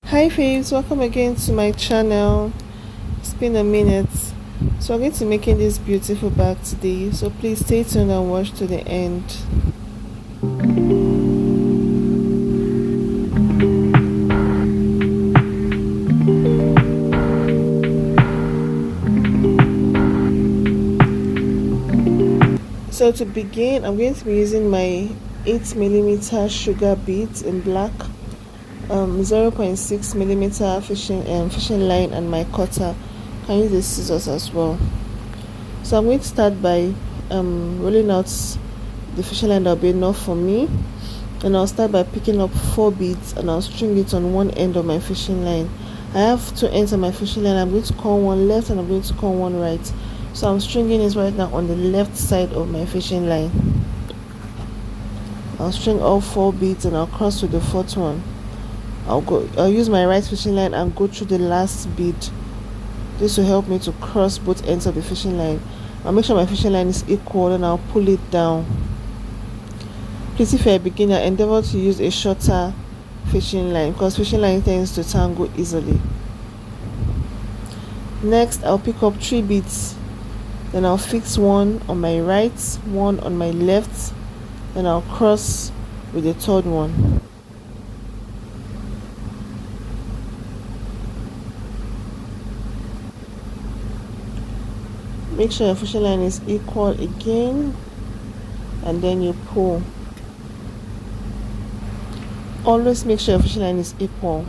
Hi faves, welcome again to my channel. It's been a minute. So I'm going to be making this beautiful bag today. So please stay tuned and watch to the end. So to begin, I'm going to be using my 8mm sugar beads in black, 0.6mm fishing line, and my cutter. Can use the scissors as well. So I'm going to start by rolling out the fishing line that will be enough for me, and I'll start by picking up 4 beads and I'll string it on one end of my fishing line. I have 2 ends of my fishing line. I'm going to curl one left and I'm going to curl one right. So I'm stringing it right now on the left side of my fishing line. I'll string all 4 beads and I'll cross with the 4th one. I'll use my right fishing line and go through the last bead. This will help me to cross both ends of the fishing line. I'll make sure my fishing line is equal and I'll pull it down. Please, if you're a beginner, endeavor to use a shorter fishing line because fishing line tends to tangle easily. Next, I'll pick up 3 beads. Then I'll fix one on my right, one on my left, and I'll cross with the 3rd one. Make sure your fishing line is equal again, and then you pull. Always make sure your fishing line is equal.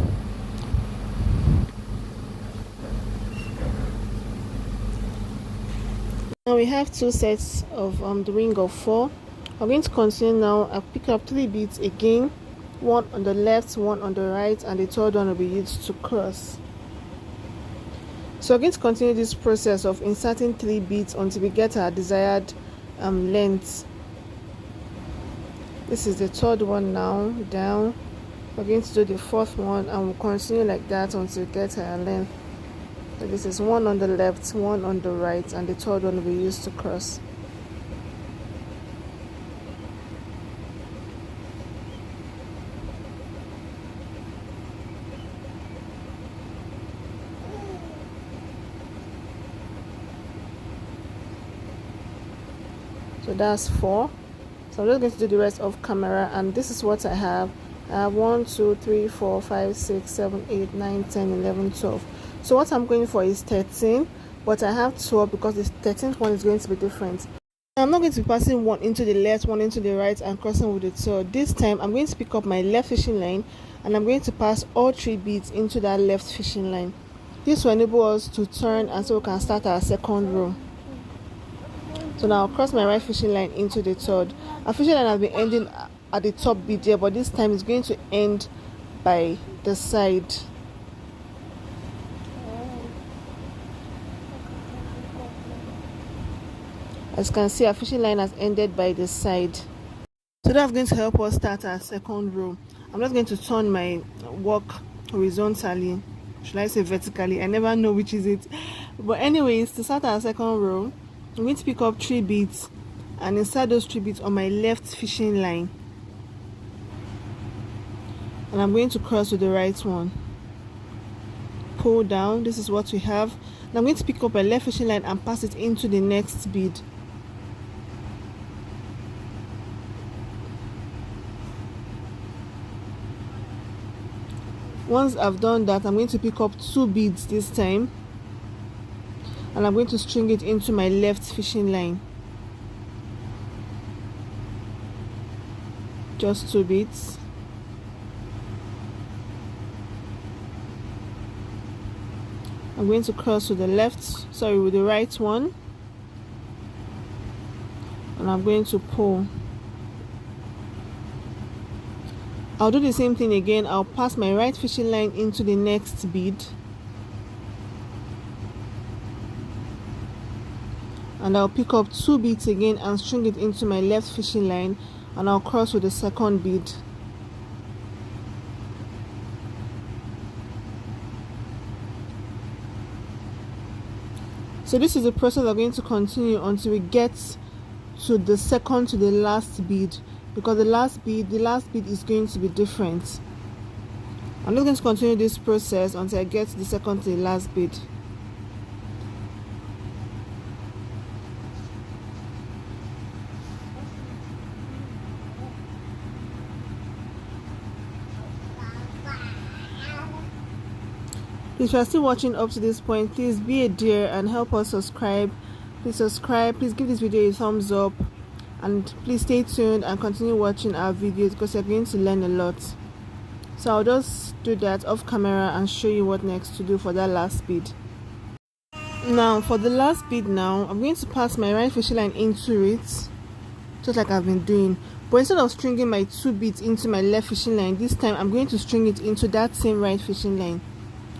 Now we have 2 sets of the ring of 4. I'm going to continue now. I'll pick up 3 beads again, one on the left, one on the right, and the 3rd one will be used to cross. So I'm going to continue this process of inserting 3 beads until we get our desired length. This is the 3rd one now, down. We're going to do the 4th one and we'll continue like that until we get our length. So this is one on the left, one on the right, and the 3rd one will be used to cross. So that's 4. So I'm just going to do the rest off camera, and this is what I have. I have 1 2 3 4 5 6 7 8 9 10 11 12. So what I'm going for is 13, but I have 12 because the 13th one is going to be different. I'm not going to be passing one into the left, one into the right, and crossing with it. So this time I'm going to pick up my left fishing line and I'm going to pass all 3 beads into that left fishing line. This will enable us to turn and so we can start our 2nd row. So now I'll cross my right fishing line into the 3rd. Our fishing line has been ending at the top bead here, but this time it's going to end by the side. As you can see, our fishing line has ended by the side. So that's going to help us start our 2nd row. I'm just going to turn my work horizontally. Should I say vertically? I never know which is it. But anyways, to start our 2nd row, I'm going to pick up 3 beads and insert those 3 beads on my left fishing line. And I'm going to cross with the right one. Pull down. This is what we have. And I'm going to pick up a left fishing line and pass it into the next bead. Once I've done that, I'm going to pick up 2 beads this time, and I'm going to string it into my left fishing line. Just 2 beads. I'm going to cross with the with the right one, and I'm going to pull. I'll do the same thing again. I'll pass my right fishing line into the next bead, and I'll pick up 2 beads again and string it into my left fishing line, and I'll cross with the 2nd bead. So this is the process we're going to continue until we get to the 2nd to the last bead, because the last bead is going to be different. I'm just going to continue this process until I get to the second to the last bead. If you are still watching up to this point, please be a dear and help us subscribe. Please subscribe, please give this video a thumbs up, and please stay tuned and continue watching our videos because you're going to learn a lot. So I'll just do that off camera and show you what next to do for that last bead. Now for the last bead, now I'm going to pass my right fishing line into it, just like I've been doing, but instead of stringing my 2 beads into my left fishing line, this time I'm going to string it into that same right fishing line,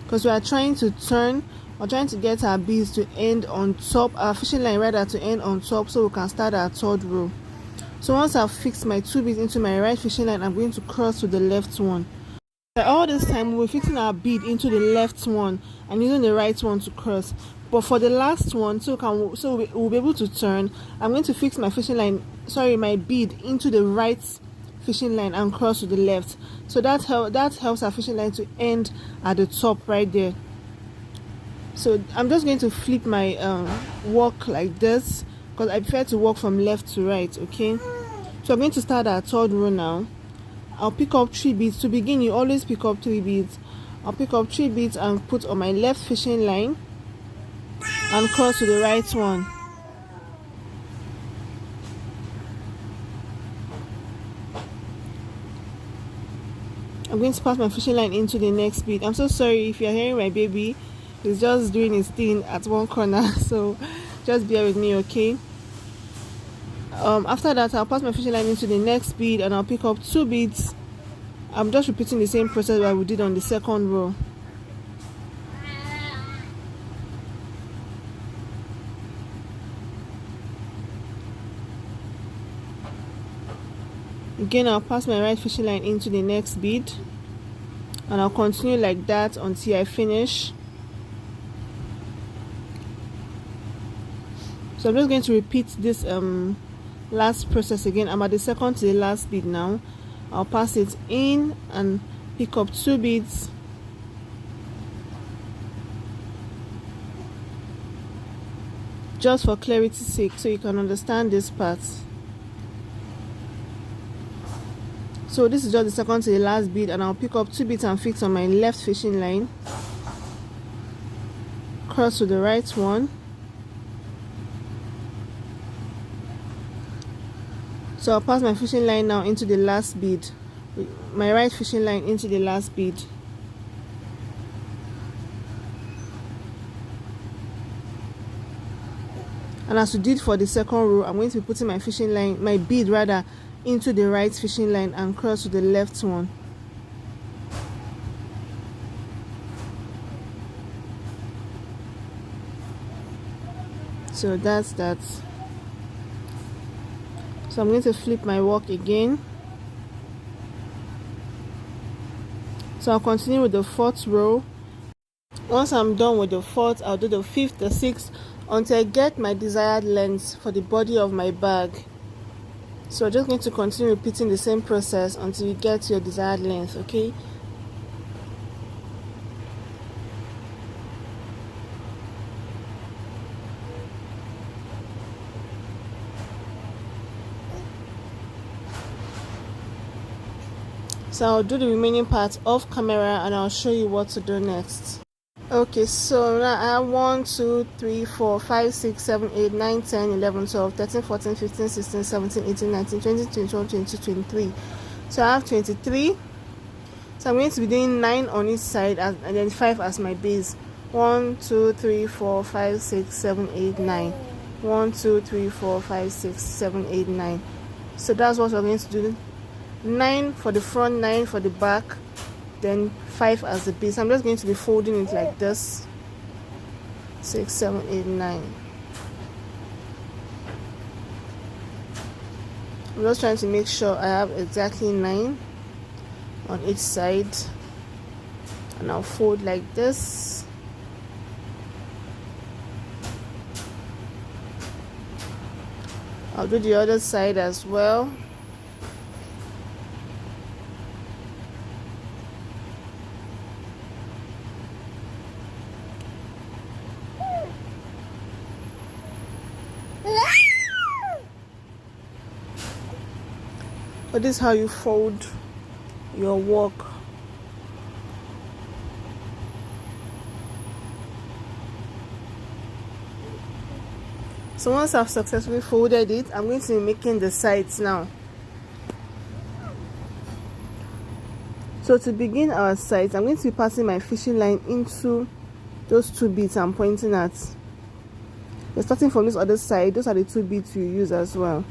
because we are trying to turn, or trying to get our beads to end on top, our fishing line rather, to end on top, so we can start our 3rd row. So once I've fixed my 2 beads into my right fishing line, I'm going to cross to the left one. All this time we're fixing our bead into the left one and using the right one to cross, but for the last one, so we'll be able to turn, I'm going to fix my fishing line, my bead into the right fishing line and cross to the left, so that helps our fishing line to end at the top right there. So I'm just going to flip my work like this, because I prefer to work from left to right. Okay, so I'm going to start our 3rd row now. I'll pick up 3 beads. To begin, you always pick up 3 beads. I'll pick up 3 beads and put on my left fishing line and cross to the right one. I'm going to pass my fishing line into the next bead. I'm so sorry if you're hearing my baby. He's just doing his thing at one corner, so just bear with me, okay? After that, I'll pass my fishing line into the next bead and I'll pick up 2 beads. I'm just repeating the same process that we did on the 2nd row. Again, I'll pass my right fishing line into the next bead and I'll continue like that until I finish. So I'm just going to repeat this last process again. I'm at the 2nd to the last bead now. I'll pass it in and pick up 2 beads. Just for clarity's sake, so you can understand this part. So this is just the 2nd to the last bead, and I'll pick up 2 beads and fix on my left fishing line. Cross to the right one. So I'll pass my fishing line now into the last bead, my right fishing line into the last bead. And as we did for the 2nd row, I'm going to be putting my fishing line, my bead rather, into the right fishing line and cross to the left one. So that's that. So I'm going to flip my work again. So I'll continue with the 4th row. Once I'm done with the 4th, I'll do the 5th, the 6th, until I get my desired length for the body of my bag. So I'm just going to continue repeating the same process until you get your desired length, okay? So I'll do the remaining part off camera and I'll show you what to do next. Okay, so now I have 1, 2, 3, 4, 5, 6, 7, 8, 9, 10, 11, 12, 13, 14, 15, 16, 17, 18, 19, 20, 21, 22, 23. So I have 23. So I'm going to be doing 9 on each side and then 5 as my base. 1, 2, 3, 4, 5, 6, 7, 8, 9. 1, 2, 3, 4, 5, 6, 7, 8, 9. So that's what we're going to do. 9 for the front, 9 for the back, then 5 as the base. I'm just going to be folding it like this. 6, 7, 8, 9. I'm just trying to make sure I have exactly 9 on each side, and I'll fold like this. I'll do the other side as well. But this is how you fold your work. So once I've successfully folded it, I'm going to be making the sides now. So to begin our sides, I'm going to be passing my fishing line into those 2 beads I'm pointing at. You're starting from this other side, those are the 2 beads you use as well.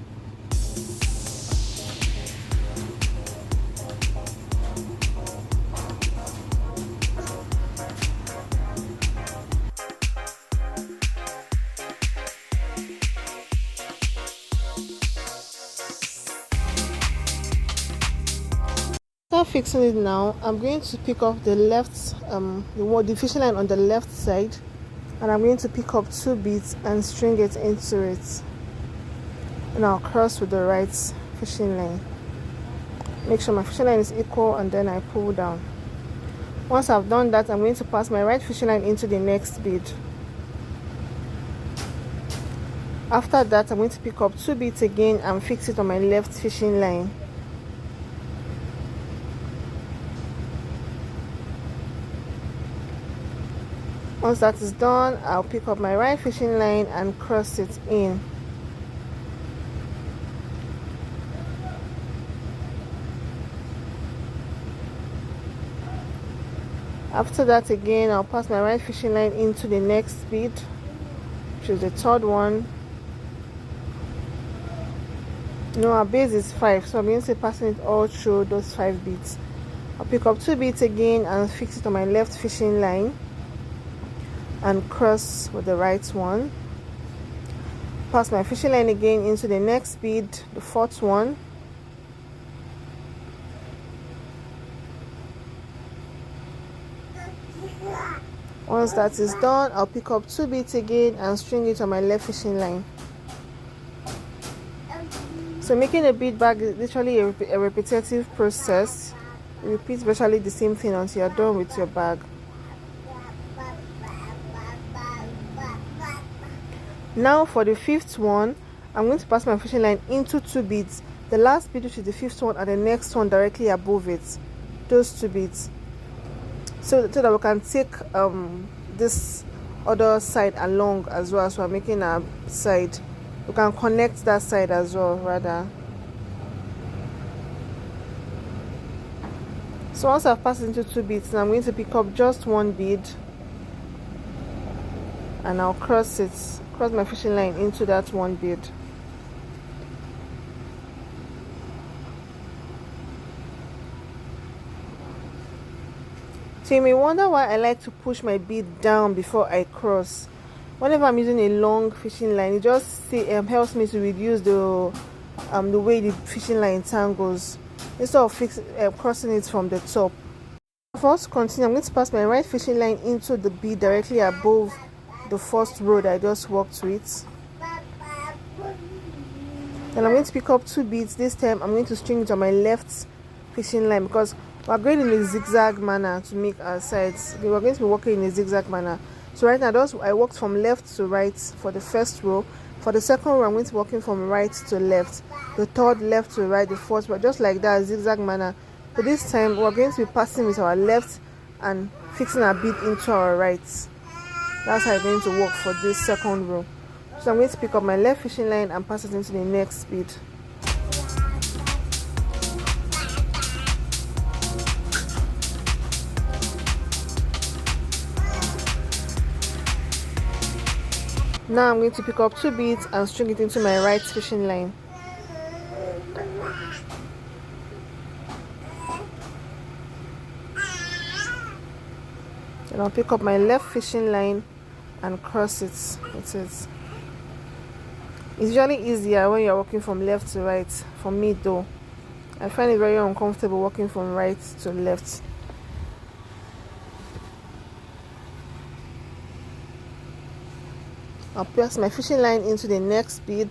After fixing it now, I'm going to pick up the left the fishing line on the left side, and I'm going to pick up 2 beads and string it into it, and I'll cross with the right fishing line. Make sure my fishing line is equal, and then I pull down. Once I've done that, I'm going to pass my right fishing line into the next bead. After that, I'm going to pick up 2 beads again and fix it on my left fishing line. Once that is done, I'll pick up my right fishing line and cross it in. After that again, I'll pass my right fishing line into the next bead, which is the 3rd one. No, our base is 5, so I'm going to be passing it all through those 5 beads. I'll pick up 2 beads again and fix it on my left fishing line and cross with the right one. Pass my fishing line again into the next bead, the 4th one. Once that is done, I'll pick up 2 beads again and string it on my left fishing line. So making a bead bag is literally a repetitive process. You repeat virtually the same thing until you're done with your bag. Now for the 5th one, I'm going to pass my fishing line into 2 beads. The last bead, which is the 5th one, and the next one directly above it. Those 2 beads. So that we can take this other side along as well. So I'm making a side. We can connect that side as well, rather. So once I've passed into 2 beads, now I'm going to pick up just 1 bead, and I'll cross my fishing line into that 1 bead. So you may wonder why I like to push my bead down before I cross. Whenever I'm using a long fishing line, it just helps me to reduce the way the fishing line tangles, instead of crossing it from the top. For us to continue, I'm going to pass my right fishing line into the bead directly above the first row that I just worked with. Then I'm going to pick up 2 beads. This time I'm going to string it on my left fishing line, because we're going in a zigzag manner to make our sides. We're going to be working in a zigzag manner. So right now I worked from left to right for the first row. For the second row, I'm going to be working from right to left. The 3rd left to right, the 4th, but just like that, zigzag manner. But this time we're going to be passing with our left and fixing our bead into our right. That's how it's going to work for this second row. So I'm going to pick up my left fishing line and pass it into the next bead. Now I'm going to pick up 2 beads and string it into my right fishing line. Then I'll pick up my left fishing line and cross it with it. It's usually easier when you're working from left to right. For me though, I find it very uncomfortable working from right to left. I'll press my fishing line into the next bead.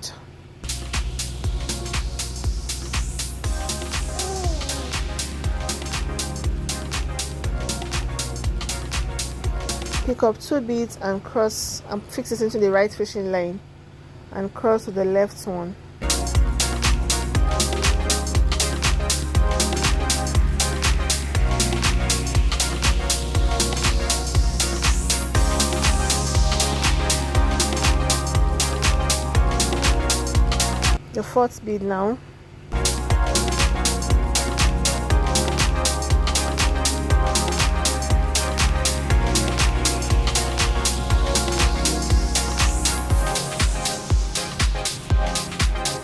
Pick up 2 beads and cross and fix it into the right fishing line and cross to the left one. fourth bead now.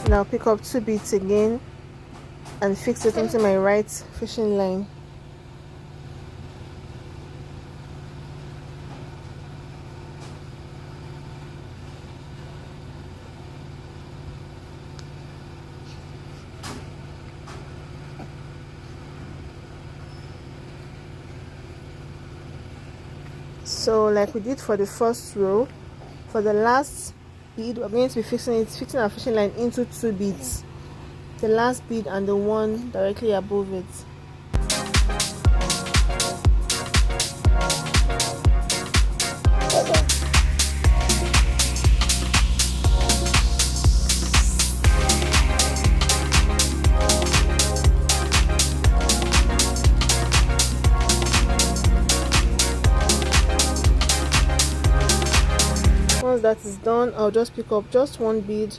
Now pick up 2 beads again and fix it into my right fishing line. So like we did for the first row, for the last bead we're going to be fixing our fishing line into 2 beads, the last bead and the one directly above it. Once that is done, I'll just pick up just 1 bead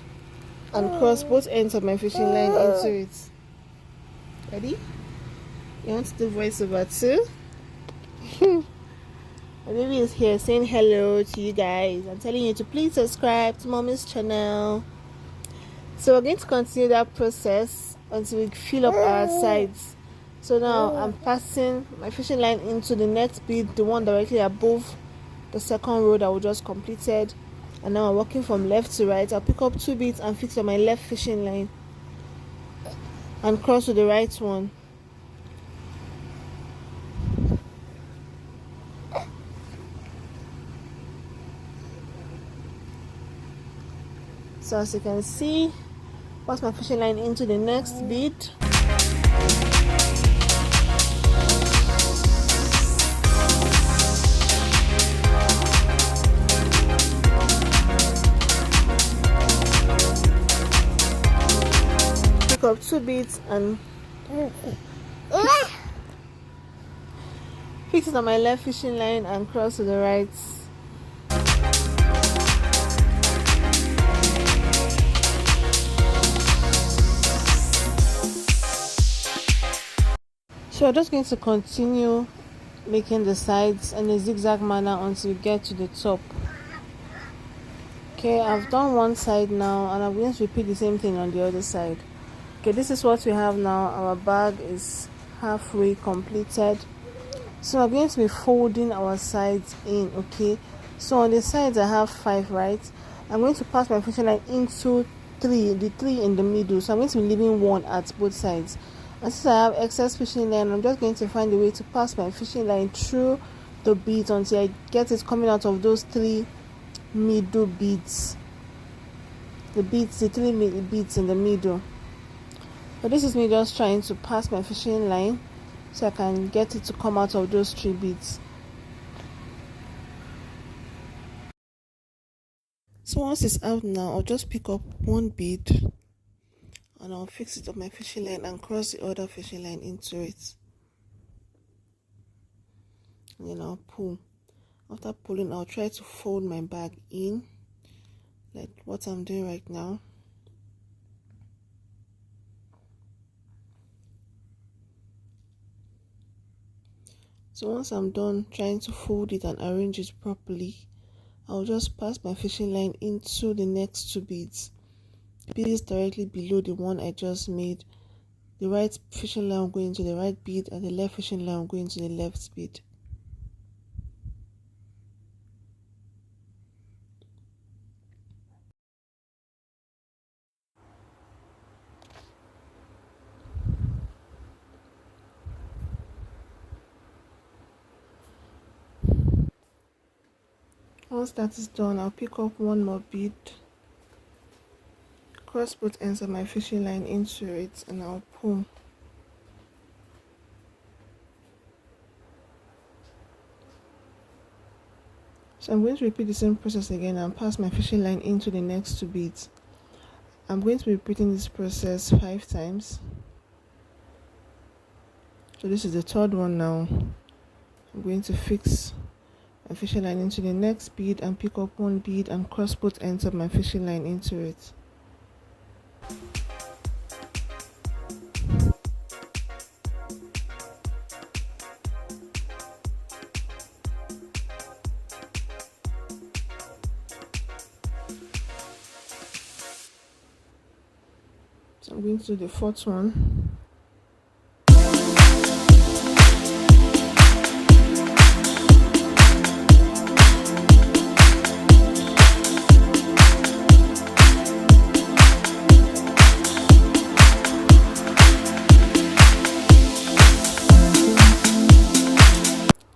and cross both ends of my fishing line into it. Ready? You want to do voiceover too? My baby is here saying hello to you guys. I'm telling you to please subscribe to Mommy's channel. So we're going to continue that process until we fill up our sides. So now I'm passing my fishing line into the next bead, the one directly above the second row that we just completed, and now I'm working from left to right. I'll pick up 2 beads and fix on my left fishing line and cross to the right one. So as you can see, pass my fishing line into the next bead. Up 2 beads and fix it on my left fishing line and cross to the right. So we're just going to continue making the sides in a zigzag manner until we get to the top. Okay, I've done one side now and I'm going to repeat the same thing on the other side. Okay, this is what we have now. Our bag is halfway completed. So I'm going to be folding our sides in. Okay, so on the sides I have 5, right? I'm going to pass my fishing line into 3, the 3 in the middle. So I'm going to be leaving 1 at both sides. And since I have excess fishing line, I'm just going to find a way to pass my fishing line through the beads until I get it coming out of those 3 middle beads. The 3 middle beads in the middle. So this is me just trying to pass my fishing line so I can get it to come out of those 3 beads. So once it's out now, I'll just pick up 1 bead and I'll fix it on my fishing line and cross the other fishing line into it. And then I'll pull. After pulling, I'll try to fold my bag in like what I'm doing right now. So once I'm done trying to fold it and arrange it properly, I'll just pass my fishing line into the next 2 beads. The bead is directly below the one I just made. The right fishing line will go into the right bead and the left fishing line will go into the left bead. Once that is done, I'll pick up 1 more bead, cross both ends of my fishing line into it, and I'll pull. So I'm going to repeat the same process again and pass my fishing line into the next 2 beads. I'm going to be repeating this process 5 times. So this is the 3rd one now. I'm going to fix my fishing line into the next bead and pick up 1 bead and cross both ends of my fishing line into it. I'm going to do the fourth one.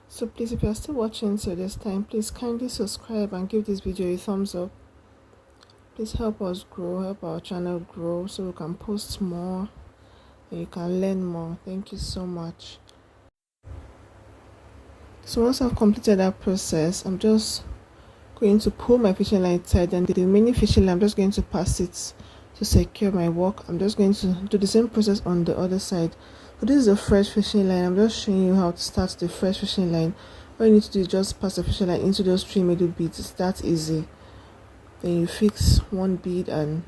So please, if you are still watching till this time, please kindly subscribe and give this video a thumbs up. Please help us grow, help our channel grow, so we can post more and you can learn more. Thank you so much. So once I've completed that process, I'm just going to pull my fishing line tight, and the remaining fishing line I'm just going to pass it to secure my work. I'm just going to do the same process on the other side. So this is a fresh fishing line. I'm just showing you how to start the fresh fishing line. All you need to do is just pass the fishing line into those 3 middle beads. It's that easy. Then you fix one bead and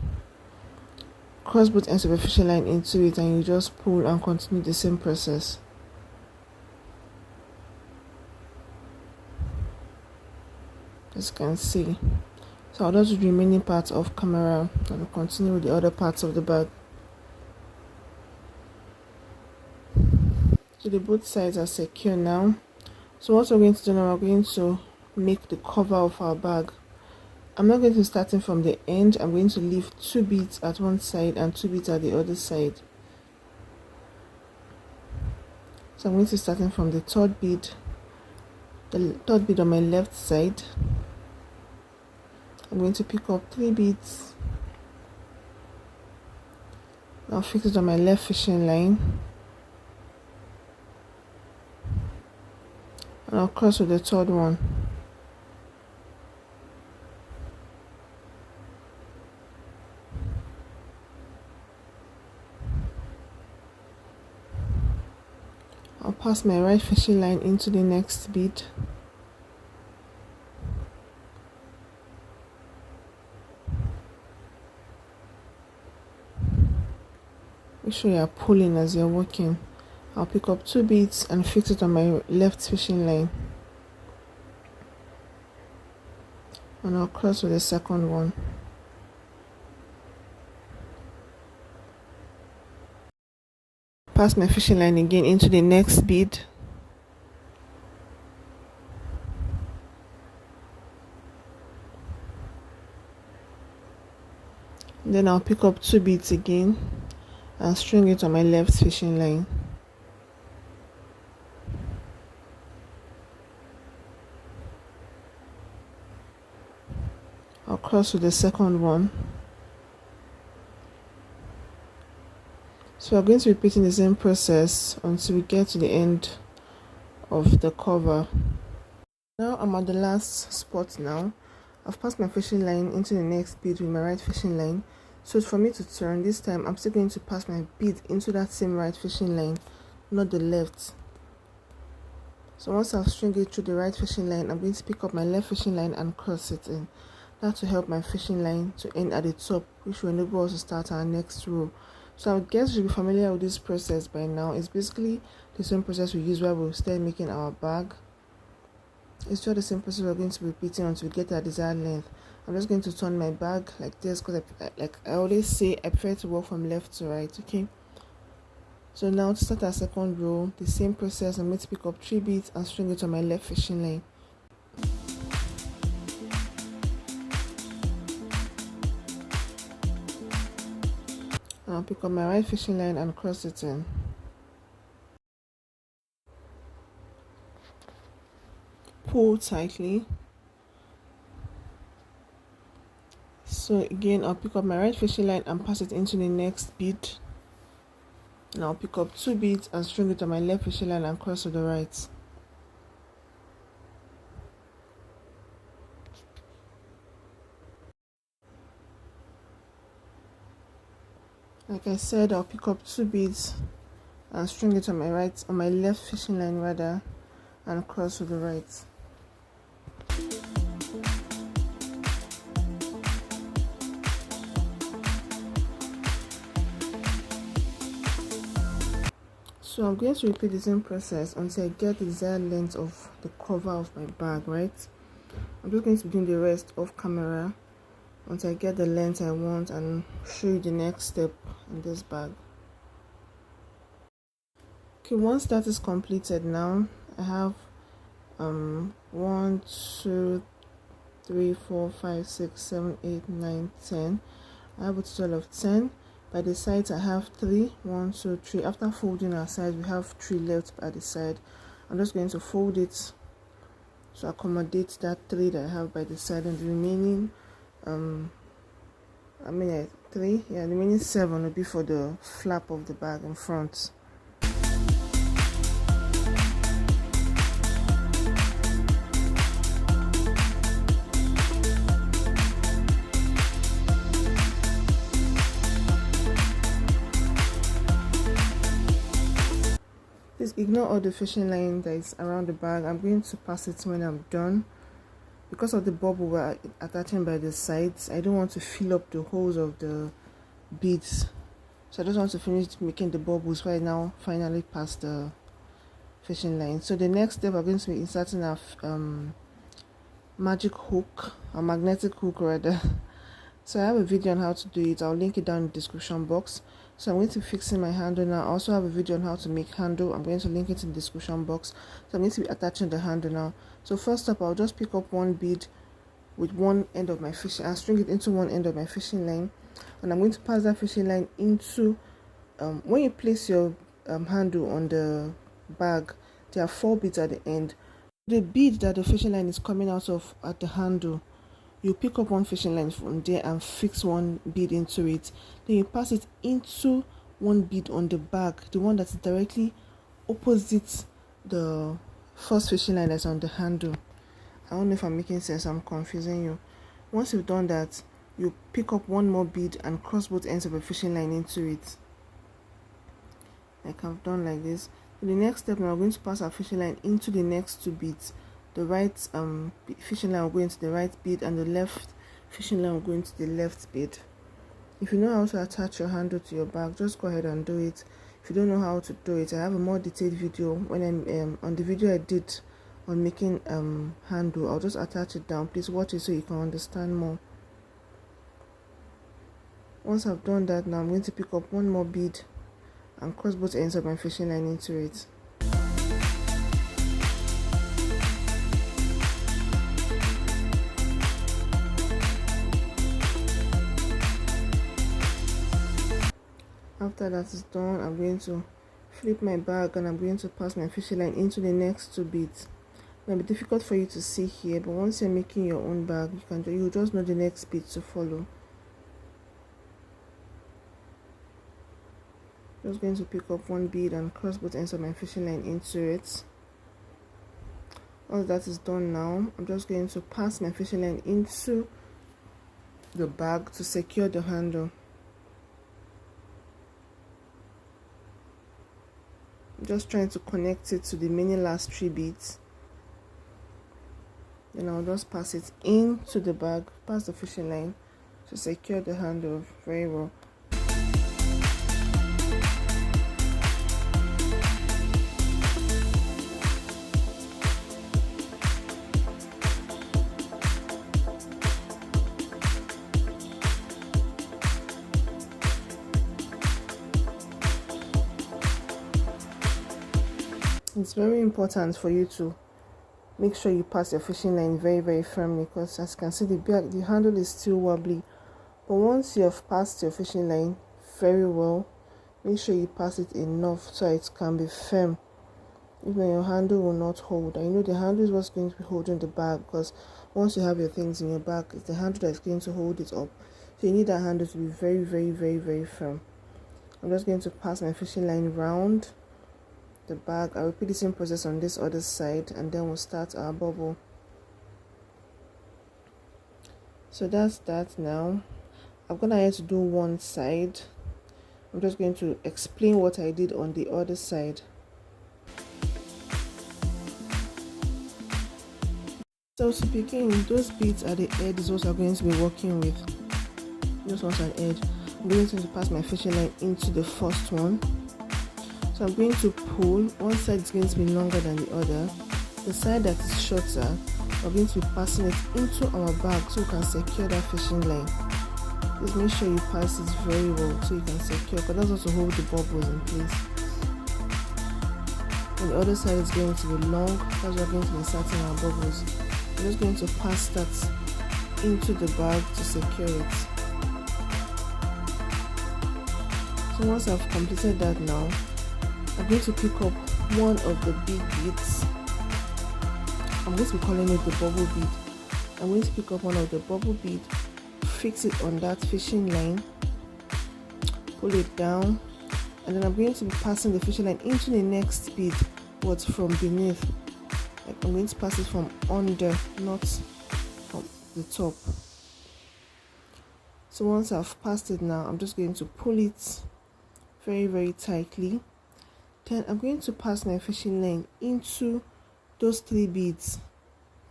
cross both ends of the fishing line into it, and you just pull and continue the same process. As you can see. So I'll just do the remaining parts of camera and continue with the other parts of the bag. So the both sides are secure now. So what we're going to do now, we're going to make the cover of our bag. I'm not going to start from the end. I'm going to leave 2 beads at one side and 2 beads at the other side. So I'm going to start from the third bead on my left side. I'm going to pick up 3 beads. Now fix it on my left fishing line. And I'll cross with the third one. I'll pass my right fishing line into the next bead. Make sure you are pulling as you're working. I'll pick up 2 beads and fix it on my left fishing line. And I'll cross with the second one. Pass my fishing line again into the next bead. Then I'll pick up 2 beads again and string it on my left fishing line. I'll cross with the second one. So we're going to be repeating the same process until we get to the end of the cover. Now I'm at the last spot now. I've passed my fishing line into the next bead with my right fishing line. So for me to turn this time, I'm still going to pass my bead into that same right fishing line, not the left. So once I've stringed it through the right fishing line, I'm going to pick up my left fishing line and cross it in. That will help my fishing line to end at the top, which will enable us to start our next row. So I guess you should be familiar with this process by now. It's basically the same process we use while we start making our bag. It's just the same process we're going to be repeating until we get our desired length. I'm just going to turn my bag like this because like I always say, I prefer to work from left to right. Okay. So now to start our second row, the same process. I'm going to pick up 3 beads and string it on my left fishing line. And I'll pick up my right fishing line and cross it in. Pull tightly. So again, I'll pick up my right fishing line and pass it into the next bead. And I'll pick up 2 beads and string it on my left fishing line and cross to the right. Like I said, I'll pick up 2 beads and string it on my left fishing line rather, and cross to the right. So I'm going to repeat the same process until I get the desired length of the cover of my bag, right? I'm just going to be doing the rest off camera once I get the length I want and show you the next step in this bag. Okay, once that is completed, now I have 1 2 3 4 5 6 7 8 9 10. I have a total of 10. By the sides I have 3 1 2 3. After folding our sides, we have 3 left at the side. I'm just going to fold it to accommodate that 3 that I have by the side, and the remaining the remaining 7 will be for the flap of the bag in front. Please ignore all the fishing line that is around the bag. I'm going to pass it when I'm done. Because of the bubble we're attaching by the sides, I don't want to fill up the holes of the beads. So I just want to finish making the bubbles while I now finally pass the fishing line. So the next step, we're going to be inserting our magic hook, a magnetic hook rather. So I have a video on how to do it. I'll link it down in the description box. So I'm going to be fixing my handle now. I also have a video on how to make handle. I'm going to link it in the description box. So I'm going to be attaching the handle now. So first up, I'll just pick up one bead with one end of my fishing and string it into one end of my fishing line, and I'm going to pass that fishing line into when you place your handle on the bag, there are 4 beads at the end. The bead that the fishing line is coming out of at the handle, you pick up one fishing line from there and fix one bead into it. Then you pass it into one bead on the bag, the one that's directly opposite the first fishing line that's on the handle. I don't know if I'm making sense, I'm confusing you. Once you've done that, you pick up one more bead and cross both ends of a fishing line into it, like I've done like this. In the next step, now we're going to pass our fishing line into the next 2 beads. The right fishing line will go into the right bead, and the left fishing line will go into the left bead. If you know how to attach your handle to your bag, just go ahead and do it. If you don't know how to do it, I have a more detailed video when I'm on the video I did on making handle. I'll just attach it down. Please watch it so you can understand more. Once I've done that, now I'm going to pick up one more bead and cross both ends of my fishing line into it. After that is done, I'm going to flip my bag and I'm going to pass my fishing line into the next 2 beads. It might be difficult for you to see here, but once you're making your own bag, you just know the next bead to follow. Just going to pick up one bead and cross both ends of my fishing line into it. Once that is done, now I'm just going to pass my fishing line into the bag to secure the handle. I'm just trying to connect it to the remaining last 3 beads. Then I'll just pass it into the bag, pass the fishing line to secure the handle very well. It's very important for you to make sure you pass your fishing line very firmly, because as you can see, the handle is still wobbly. But once you have passed your fishing line very well, make sure you pass it enough so it can be firm. If not, your handle will not hold. And you know the handle is what's going to be holding the bag, because once you have your things in your bag, it's the handle that's going to hold it up. So you need that handle to be very firm. I'm just going to pass my fishing line round the bag. I'll repeat the same process on this other side, and then we'll start our bubble. So that's that. Now I'm gonna have to do one side. I'm just going to explain what I did on the other side. So to begin, those beads at the edge is what I'm going to be working with. Just one side edge. I'm going to pass my fishing line into the first one. So I'm going to pull. One side is going to be longer than the other. The side that is shorter we're going to be passing it into our bag so we can secure that fishing line. Just make sure you pass it very well so you can secure, because that's also hold the bubbles in place. And the other side is going to be long, that's why we're going to be inserting our bubbles. I'm just going to pass that into the bag to secure it. So once I've completed that now, I'm going to pick up one of the big beads. I'm going to be calling it the bubble bead. I'm going to pick up one of the bubble bead, fix it on that fishing line, pull it down, and then I'm going to be passing the fishing line into the next bead, but from beneath. Like I'm going to pass it from under, not from the top. So once I've passed it now, I'm just going to pull it very tightly. Then I'm going to pass my fishing line into those 3 beads.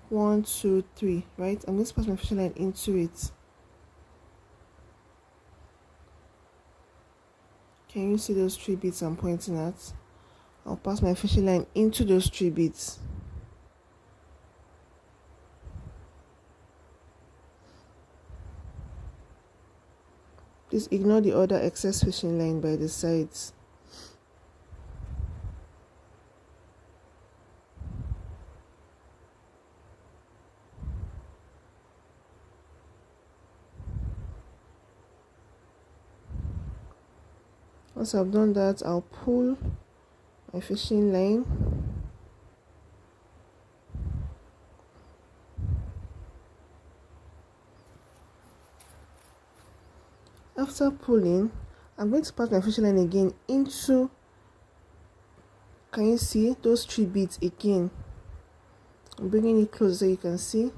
1, 2, 3, right? I'm going to pass my fishing line into it. Can you see those 3 beads I'm pointing at? I'll pass my fishing line into those 3 beads. Please ignore the other excess fishing line by the sides. Once I've done that, I'll pull my fishing line. After pulling, I'm going to pass my fishing line again into, can you see those 3 beads again? I'm bringing it close so you can see.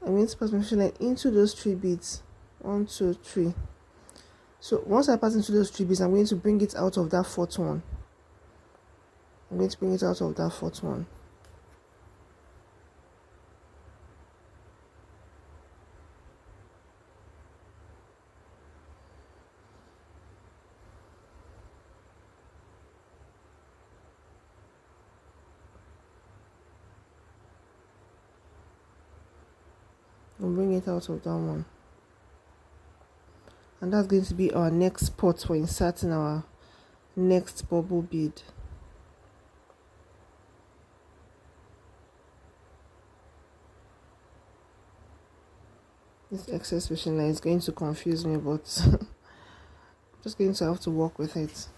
I'm going to pass my fishing line into those 3 beads. 1, 2, 3. So once I pass into those 3 beads, I'm going to bring it out of that 4th one. I'm going to bring it out of that 4th one. I'll bring it out of that one. And that's going to be our next spot for inserting our next bubble bead. This excess fishing line is going to confuse me, but I'm just going to have to work with it.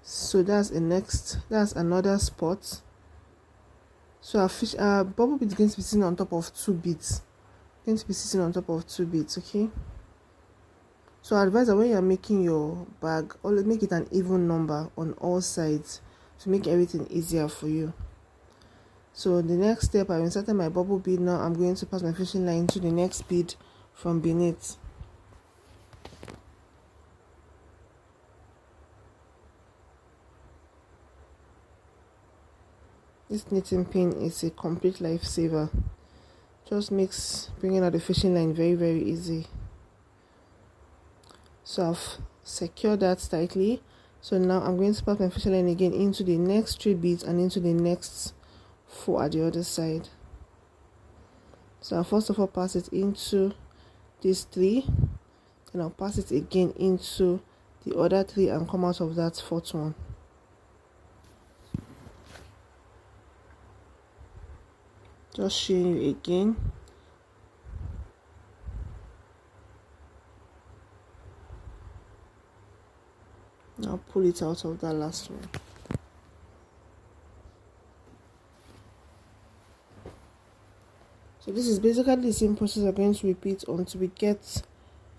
So that's another spot. So our bubble bead is going to be sitting on top of 2 beads. Going to be sitting on top of 2 beads, okay? So I advise that when you're making your bag, always make it an even number on all sides to make everything easier for you. So the next step, I've inserted my bubble bead. Now I'm going to pass my fishing line to the next bead from beneath. This knitting pin is a complete lifesaver. Just makes bringing out the fishing line very easy. So I've secured that tightly. So now I'm going to pass my fishing line again into the next 3 beads and into the next 4 at the other side. So I'll first of all pass it into these 3, and I'll pass it again into the other 3 and come out of that 4th one. Just showing you again. Now pull it out of that last one. So this is basically the same process we're going to repeat until we get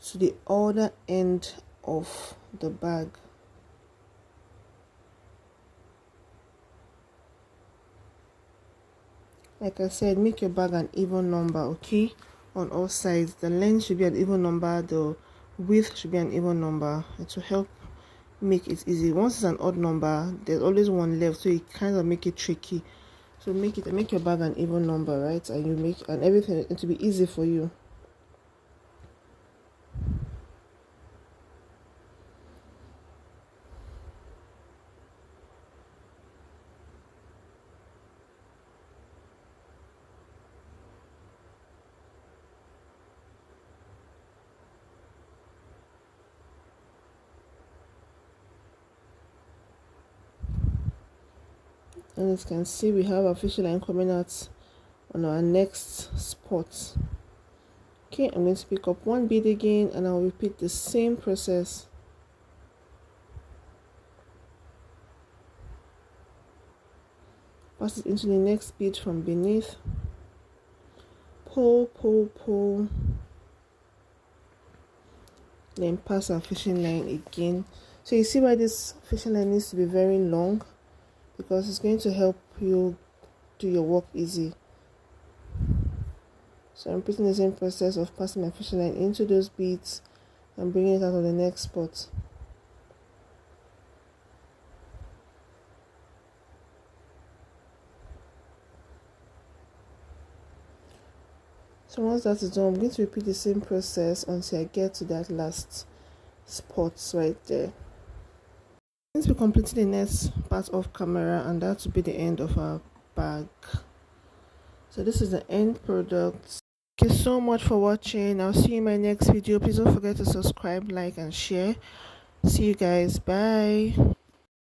to the other end of the bag. Like I said, make your bag an even number, okay? On all sides, the length should be an even number, the width should be an even number. It will help make it easy. Once it's an odd number, there's always one left, so it kind of make it tricky. So make your bag an even number, right? And everything to be easy for you. And as you can see, we have our fishing line coming out on our next spot. Okay, I'm going to pick up one bead again and I'll repeat the same process. Pass it into the next bead from beneath. Pull, pull, pull. Then pass our fishing line again. So you see why this fishing line needs to be very long, because it's going to help you do your work easy. So I'm repeating the same process of passing my fishing line into those beads and bringing it out of the next spot. So once that is done, I'm going to repeat the same process until I get to that last spot right there. Since we completed the next part of camera, and that will be the end of our bag. So this is the end product. Thank you so much for watching. I'll see you in my next video. Please don't forget to subscribe, like and share. See you guys. Bye.